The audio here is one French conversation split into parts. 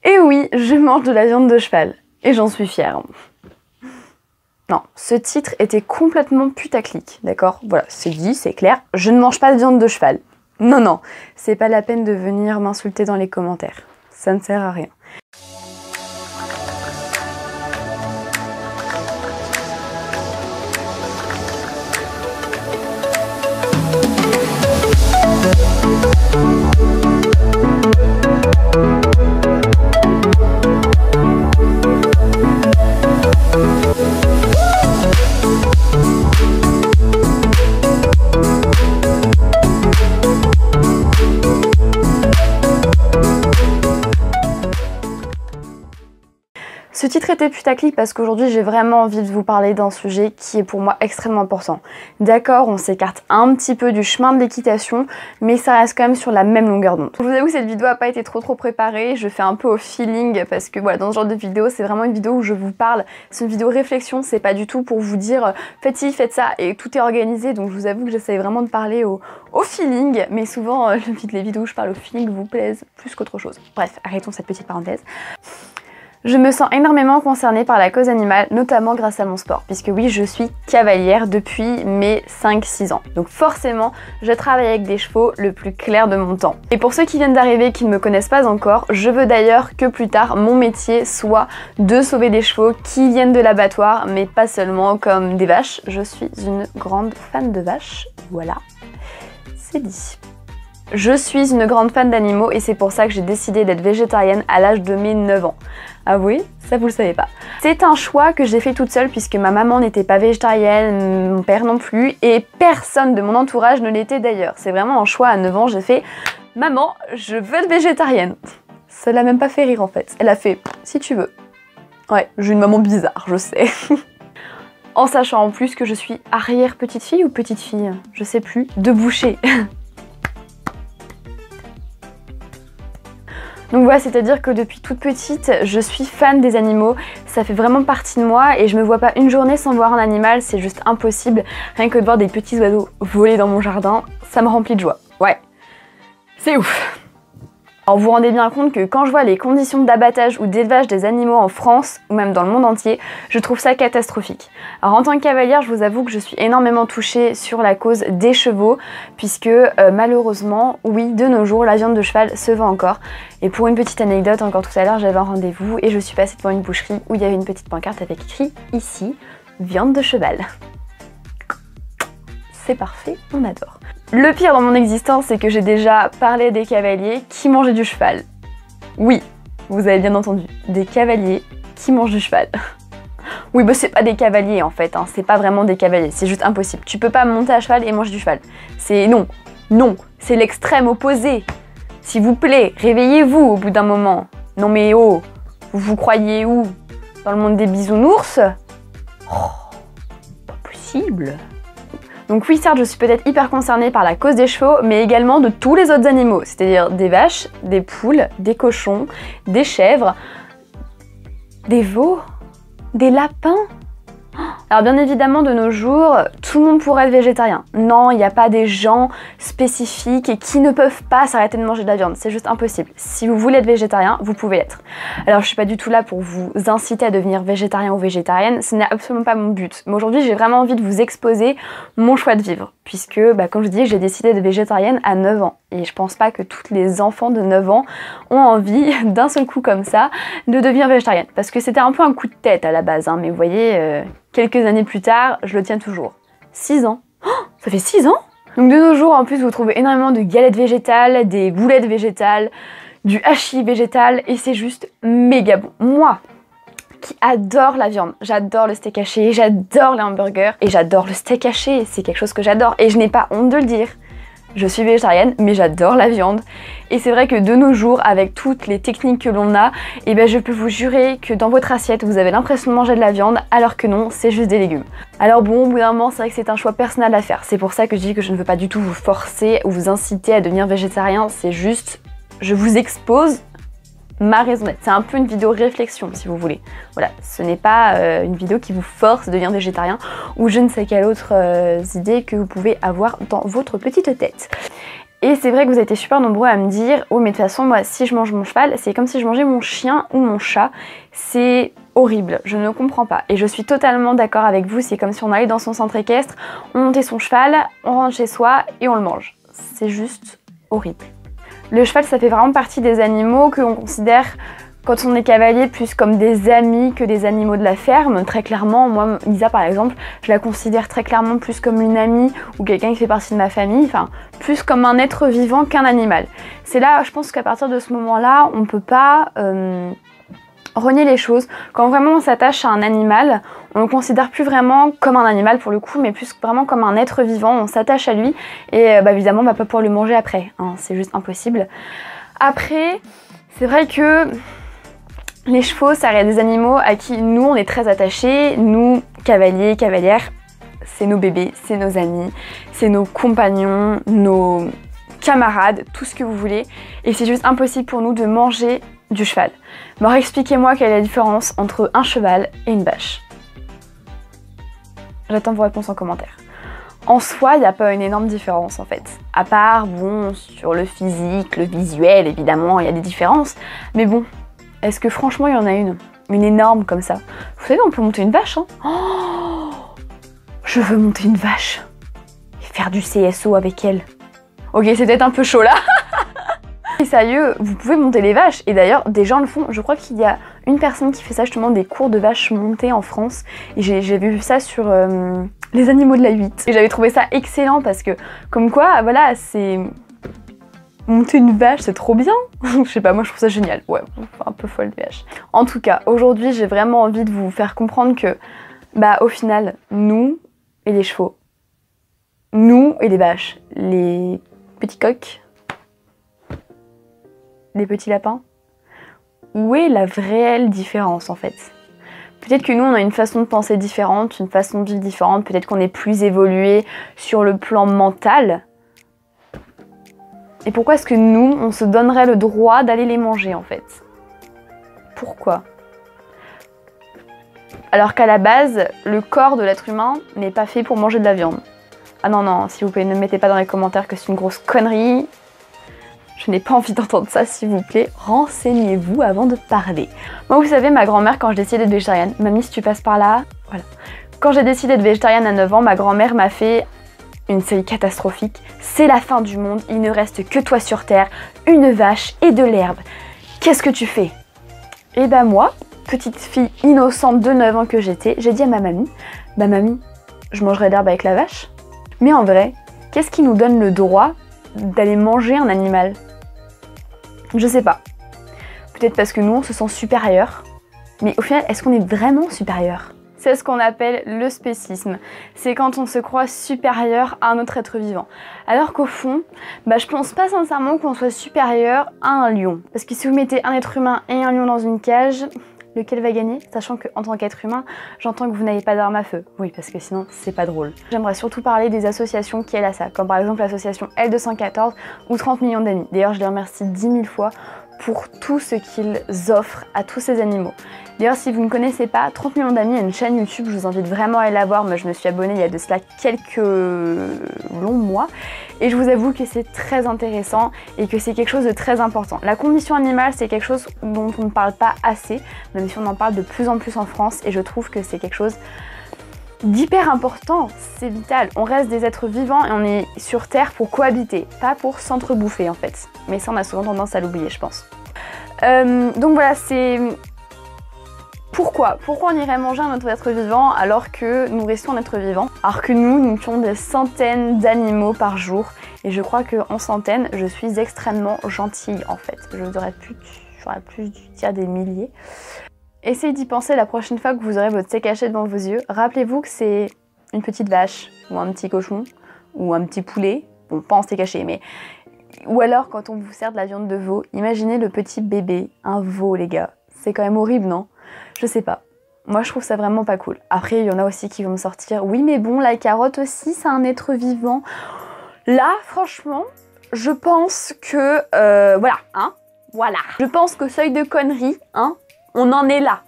Et oui, je mange de la viande de cheval. Et j'en suis fière. Non, ce titre était complètement putaclic, d'accord? Voilà, c'est dit, c'est clair, je ne mange pas de viande de cheval. Non, non, c'est pas la peine de venir m'insulter dans les commentaires. Ça ne sert à rien. Ce titre était putaclic parce qu'aujourd'hui j'ai vraiment envie de vous parler d'un sujet qui est pour moi extrêmement important. D'accord, on s'écarte un petit peu du chemin de l'équitation, mais ça reste quand même sur la même longueur d'onde. Je vous avoue que cette vidéo n'a pas été trop préparée, je fais un peu au feeling parce que voilà, dans ce genre de vidéo, c'est vraiment une vidéo où je vous parle. C'est une vidéo réflexion, c'est pas du tout pour vous dire faites ci, faites ça et tout est organisé, donc je vous avoue que j'essaie vraiment de parler au feeling, mais souvent les vidéos où je parle au feeling vous plaisent plus qu'autre chose. Bref, arrêtons cette petite parenthèse. Je me sens énormément concernée par la cause animale, notamment grâce à mon sport, puisque oui, je suis cavalière depuis mes 5-6 ans. Donc forcément, je travaille avec des chevaux le plus clair de mon temps. Et pour ceux qui viennent d'arriver et qui ne me connaissent pas encore, je veux d'ailleurs que plus tard, mon métier soit de sauver des chevaux qui viennent de l'abattoir, mais pas seulement comme des vaches. Je suis une grande fan de vaches, voilà, c'est dit. Je suis une grande fan d'animaux et c'est pour ça que j'ai décidé d'être végétarienne à l'âge de mes 9 ans. Ah oui, ça vous le savez pas. C'est un choix que j'ai fait toute seule puisque ma maman n'était pas végétarienne, mon père non plus, et personne de mon entourage ne l'était d'ailleurs. C'est vraiment un choix à 9 ans, j'ai fait « Maman, je veux être végétarienne ». Ça l'a même pas fait rire en fait. Elle a fait « Si tu veux ». Ouais, j'ai une maman bizarre, je sais. En sachant en plus que je suis arrière-petite-fille ou petite-fille, je sais plus, de boucher. Donc voilà, c'est-à-dire que depuis toute petite, je suis fan des animaux, ça fait vraiment partie de moi et je me vois pas une journée sans voir un animal, c'est juste impossible. Rien que de voir des petits oiseaux voler dans mon jardin, ça me remplit de joie. Ouais, c'est ouf. Alors vous vous rendez bien compte que quand je vois les conditions d'abattage ou d'élevage des animaux en France, ou même dans le monde entier, je trouve ça catastrophique. Alors en tant que cavalière, je vous avoue que je suis énormément touchée sur la cause des chevaux, puisque malheureusement, oui, de nos jours, la viande de cheval se vend encore. Et pour une petite anecdote, encore tout à l'heure, j'avais un rendez-vous et je suis passée devant une boucherie où il y avait une petite pancarte avec écrit ici, viande de cheval. C'est parfait, on adore. Le pire dans mon existence, c'est que j'ai déjà parlé des cavaliers qui mangeaient du cheval. Oui, vous avez bien entendu, des cavaliers qui mangent du cheval. Oui, bah c'est pas des cavaliers en fait, hein. C'est pas vraiment des cavaliers, c'est juste impossible. Tu peux pas monter à cheval et manger du cheval. C'est non, non, c'est l'extrême opposé. S'il vous plaît, réveillez-vous au bout d'un moment. Non mais oh, vous vous croyez où? Dans le monde des bisounours? Oh, pas possible. Donc oui, certes, je suis peut-être hyper concernée par la cause des chevaux, mais également de tous les autres animaux, c'est-à-dire des vaches, des poules, des cochons, des chèvres, des veaux, des lapins. Alors bien évidemment, de nos jours, tout le monde pourrait être végétarien. Non, il n'y a pas des gens spécifiques et qui ne peuvent pas s'arrêter de manger de la viande, c'est juste impossible. Si vous voulez être végétarien, vous pouvez l'être. Alors je suis pas du tout là pour vous inciter à devenir végétarien ou végétarienne, ce n'est absolument pas mon but. Mais aujourd'hui, j'ai vraiment envie de vous exposer mon choix de vivre, puisque, comme je dis, j'ai décidé d'être végétarienne à 9 ans. Et je pense pas que tous les enfants de 9 ans ont envie, d'un seul coup comme ça, de devenir végétarienne. Parce que c'était un peu un coup de tête à la base, hein, mais vous voyez... Quelques années plus tard, je le tiens toujours. 6 ans. Oh, ça fait 6 ans? Donc de nos jours, en plus, vous trouvez énormément de galettes végétales, des boulettes végétales, du hachis végétal, et c'est juste méga bon. Moi, qui adore la viande, j'adore le steak haché, j'adore les hamburgers, et j'adore le steak haché, c'est quelque chose que j'adore, et je n'ai pas honte de le dire. Je suis végétarienne, mais j'adore la viande. Et c'est vrai que de nos jours, avec toutes les techniques que l'on a, je peux vous jurer que dans votre assiette, vous avez l'impression de manger de la viande, alors que non, c'est juste des légumes. Alors bon, au bout d'un moment, c'est vrai que c'est un choix personnel à faire. C'est pour ça que je dis que je ne veux pas du tout vous forcer ou vous inciter à devenir végétarien. C'est juste, je vous expose ma raison d'être. C'est un peu une vidéo réflexion si vous voulez. Voilà, ce n'est pas une vidéo qui vous force à devenir végétarien ou je ne sais quelle autre idée que vous pouvez avoir dans votre petite tête. Et c'est vrai que vous avez été super nombreux à me dire « Oh mais de toute façon moi si je mange mon cheval, c'est comme si je mangeais mon chien ou mon chat. C'est horrible, je ne comprends pas. » Et je suis totalement d'accord avec vous, c'est comme si on allait dans son centre équestre, on montait son cheval, on rentre chez soi et on le mange. C'est juste horrible. Le cheval ça fait vraiment partie des animaux que l'on considère quand on est cavalier plus comme des amis que des animaux de la ferme. Très clairement, moi, Lisa par exemple, je la considère très clairement plus comme une amie ou quelqu'un qui fait partie de ma famille, enfin plus comme un être vivant qu'un animal. C'est là, je pense qu'à partir de ce moment-là, on peut pas renier les choses. Quand vraiment on s'attache à un animal, on le considère plus vraiment comme un animal pour le coup, mais plus vraiment comme un être vivant, on s'attache à lui et évidemment on va pas pouvoir le manger après, hein, c'est juste impossible. Après, c'est vrai que les chevaux, ça reste des animaux à qui nous, on est très attachés. Nous, cavaliers, cavalières, c'est nos bébés, c'est nos amis, c'est nos compagnons, nos camarades, tout ce que vous voulez. Et c'est juste impossible pour nous de manger du cheval. Alors expliquez-moi quelle est la différence entre un cheval et une vache. J'attends vos réponses en commentaire. En soi, il n'y a pas une énorme différence en fait. À part, bon, sur le physique, le visuel, évidemment, il y a des différences. Mais bon, est-ce que franchement il y en a une énorme comme ça? Vous savez, on peut monter une vache, hein. Oh, je veux monter une vache et faire du CSO avec elle. Ok, c'est peut-être un peu chaud là. Et sérieux, vous pouvez monter les vaches. Et d'ailleurs, des gens le font. Je crois qu'il y a une personne qui fait ça justement, des cours de vaches montées en France. Et j'ai vu ça sur les animaux de la 8. Et j'avais trouvé ça excellent parce que, comme quoi, voilà, c'est... Monter une vache, c'est trop bien. Je sais pas, moi je trouve ça génial. Ouais, un peu folle des vaches. En tout cas, aujourd'hui, j'ai vraiment envie de vous faire comprendre que, au final, nous et les chevaux, nous et les vaches, les petits coqs, les petits lapins, où est la réelle différence en fait? Peut-être que nous, on a une façon de penser différente, une façon de vivre différente, peut-être qu'on est plus évolué sur le plan mental. Et pourquoi est-ce que nous, on se donnerait le droit d'aller les manger en fait? Pourquoi? Alors qu'à la base, le corps de l'être humain n'est pas fait pour manger de la viande. Ah non, non, s'il vous plaît, ne mettez pas dans les commentaires que c'est une grosse connerie. Je n'ai pas envie d'entendre ça, s'il vous plaît. Renseignez-vous avant de parler. Moi, vous savez, ma grand-mère, quand j'ai décidé d'être végétarienne, mamie, si tu passes par là, voilà. Quand j'ai décidé d'être végétarienne à 9 ans, ma grand-mère m'a fait une série catastrophique. C'est la fin du monde, il ne reste que toi sur terre, une vache et de l'herbe. Qu'est-ce que tu fais? Et moi, petite fille innocente de 9 ans que j'étais, j'ai dit à ma mamie, mamie, je mangerai de l'herbe avec la vache. Mais en vrai, qu'est-ce qui nous donne le droit d'aller manger un animal? Je sais pas. Peut-être parce que nous, on se sent supérieur. Mais au final, est-ce qu'on est vraiment supérieur? C'est ce qu'on appelle le spécisme. C'est quand on se croit supérieur à un autre être vivant. Alors qu'au fond, je pense pas sincèrement qu'on soit supérieur à un lion. Parce que si vous mettez un être humain et un lion dans une cage, lequel va gagner? Sachant qu'en tant qu'être humain, j'entends que vous n'avez pas d'arme à feu. Oui, parce que sinon, c'est pas drôle. J'aimerais surtout parler des associations qui aident à ça, comme par exemple l'association L214 ou 30 millions d'amis. D'ailleurs, je les remercie 10 000 fois pour tout ce qu'ils offrent à tous ces animaux. D'ailleurs, si vous ne connaissez pas, 30 millions d'amis a une chaîne YouTube, je vous invite vraiment à aller la voir. Moi, je me suis abonnée il y a de cela quelques longs mois. Et je vous avoue que c'est très intéressant et que c'est quelque chose de très important. La condition animale, c'est quelque chose dont on ne parle pas assez, même si on en parle de plus en plus en France. Et je trouve que c'est quelque chose d'hyper important, c'est vital. On reste des êtres vivants et on est sur Terre pour cohabiter, pas pour s'entrebouffer en fait. Mais ça, on a souvent tendance à l'oublier, je pense. Donc voilà, c'est... Pourquoi on irait manger un autre être vivant alors que nous restons un être vivant? Alors que nous tuons des centaines d'animaux par jour. Et je crois qu'en centaines, je suis extrêmement gentille en fait. J'aurais plus dû dire des milliers. Essayez d'y penser la prochaine fois que vous aurez votre steak haché devant vos yeux. Rappelez-vous que c'est une petite vache, ou un petit cochon, ou un petit poulet. Bon, pas en steak haché, mais... Ou alors quand on vous sert de la viande de veau, imaginez le petit bébé, un veau les gars. C'est quand même horrible, non? Je sais pas. Moi, je trouve ça vraiment pas cool. Après, il y en a aussi qui vont me sortir. Oui, mais bon, la carotte aussi, c'est un être vivant. Là, franchement, je pense que... voilà, hein. Voilà. Je pense qu'au seuil de conneries, hein, on en est là.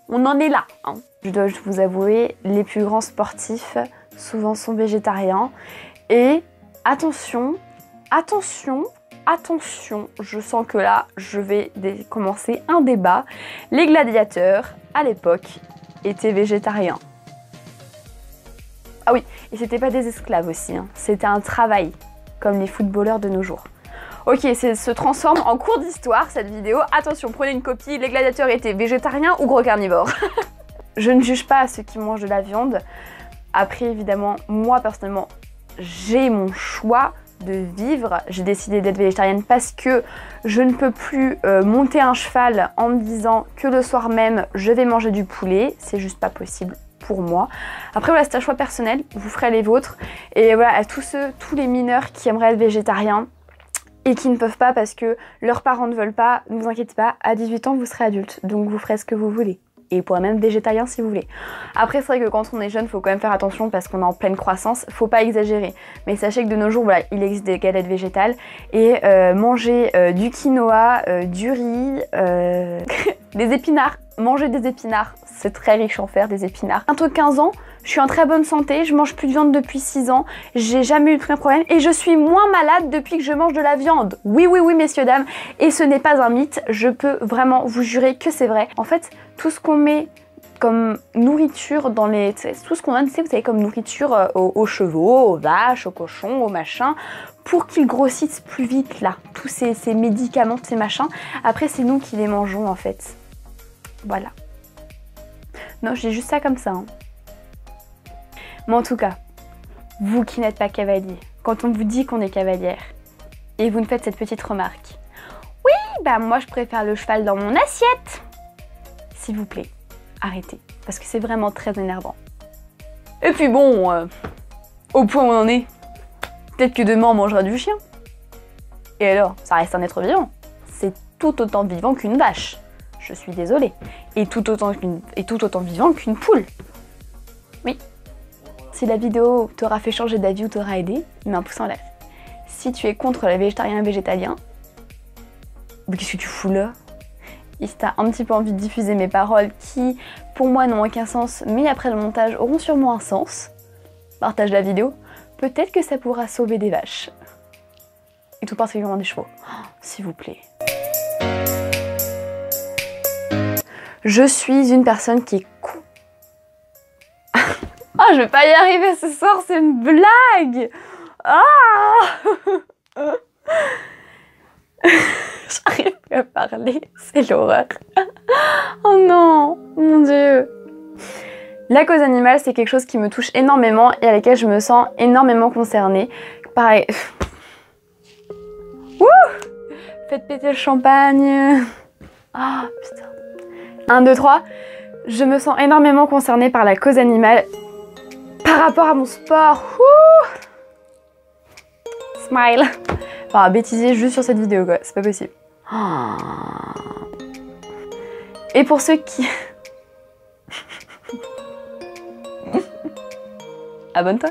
On en est là, hein. Je dois vous avouer, les plus grands sportifs, souvent sont végétariens. Et attention, attention, attention, je sens que là, je vais commencer un débat. Les gladiateurs, à l'époque, étaient végétariens. Ah oui, et c'était pas des esclaves aussi, hein. C'était un travail, comme les footballeurs de nos jours. Ok, ça se transforme en cours d'histoire cette vidéo. Attention, prenez une copie, les gladiateurs étaient végétariens ou gros carnivores. Je ne juge pas ceux qui mangent de la viande. Après, évidemment, moi personnellement, j'ai mon choix de vivre. J'ai décidé d'être végétarienne parce que je ne peux plus monter un cheval en me disant que le soir même, je vais manger du poulet. C'est juste pas possible pour moi. Après, voilà, c'est un choix personnel. Vous ferez les vôtres. Et voilà, à tous les mineurs qui aimeraient être végétariens et qui ne peuvent pas parce que leurs parents ne veulent pas, ne vous inquiétez pas, à 18 ans, vous serez adulte. Donc, vous ferez ce que vous voulez. Et vous pourrez même végétarien si vous voulez. Après, c'est vrai que quand on est jeune, il faut quand même faire attention parce qu'on est en pleine croissance. Faut pas exagérer. Mais sachez que de nos jours, voilà, il existe des galettes végétales. Et manger du quinoa, du riz, des épinards. Manger des épinards, c'est très riche en fer, des épinards. Bientôt 15 ans, je suis en très bonne santé, je mange plus de viande depuis 6 ans, j'ai jamais eu de problème et je suis moins malade depuis que je mange de la viande. Oui, oui, oui, messieurs, dames, et ce n'est pas un mythe, je peux vraiment vous jurer que c'est vrai. En fait, tout ce qu'on met comme nourriture dans les... Tout ce qu'on donne, vous savez, comme nourriture aux chevaux, aux vaches, aux cochons, aux machins, pour qu'ils grossissent plus vite, là. Tous ces médicaments, ces machins, après, c'est nous qui les mangeons, en fait. Voilà. Non, je dis juste ça comme ça, hein. Mais en tout cas, vous qui n'êtes pas cavalier, quand on vous dit qu'on est cavalière, et vous me faites cette petite remarque, oui, bah moi je préfère le cheval dans mon assiette. S'il vous plaît, arrêtez, parce que c'est vraiment très énervant. Et puis bon, au point où on en est, peut-être que demain on mangera du chien. Et alors, ça reste un être vivant. C'est tout autant vivant qu'une vache. Je suis désolée. Et tout autant vivant qu'une poule. Oui. Si la vidéo t'aura fait changer d'avis ou t'aura aidé, mets un pouce en l'air. Si tu es contre les végétariens et végétaliens, mais qu'est-ce que tu fous là? Et si t'as un petit peu envie de diffuser mes paroles qui, pour moi, n'ont aucun sens, mais après le montage auront sûrement un sens, partage la vidéo, peut-être que ça pourra sauver des vaches. Et tout particulièrement des chevaux. Oh, s'il vous plaît. Je suis une personne qui est oh, je vais pas y arriver ce soir, c'est une blague. Ah j'arrive plus à parler, c'est l'horreur. Oh non, mon Dieu. La cause animale, c'est quelque chose qui me touche énormément et à laquelle je me sens énormément concernée. Pareil. Wouh! Faites péter le champagne. Ah, putain. 1, 2, 3. Je me sens énormément concernée par la cause animale par rapport à mon sport. Ouh. Smile. Enfin, bêtiser juste sur cette vidéo, quoi. C'est pas possible. Oh. Et pour ceux qui... Abonne-toi.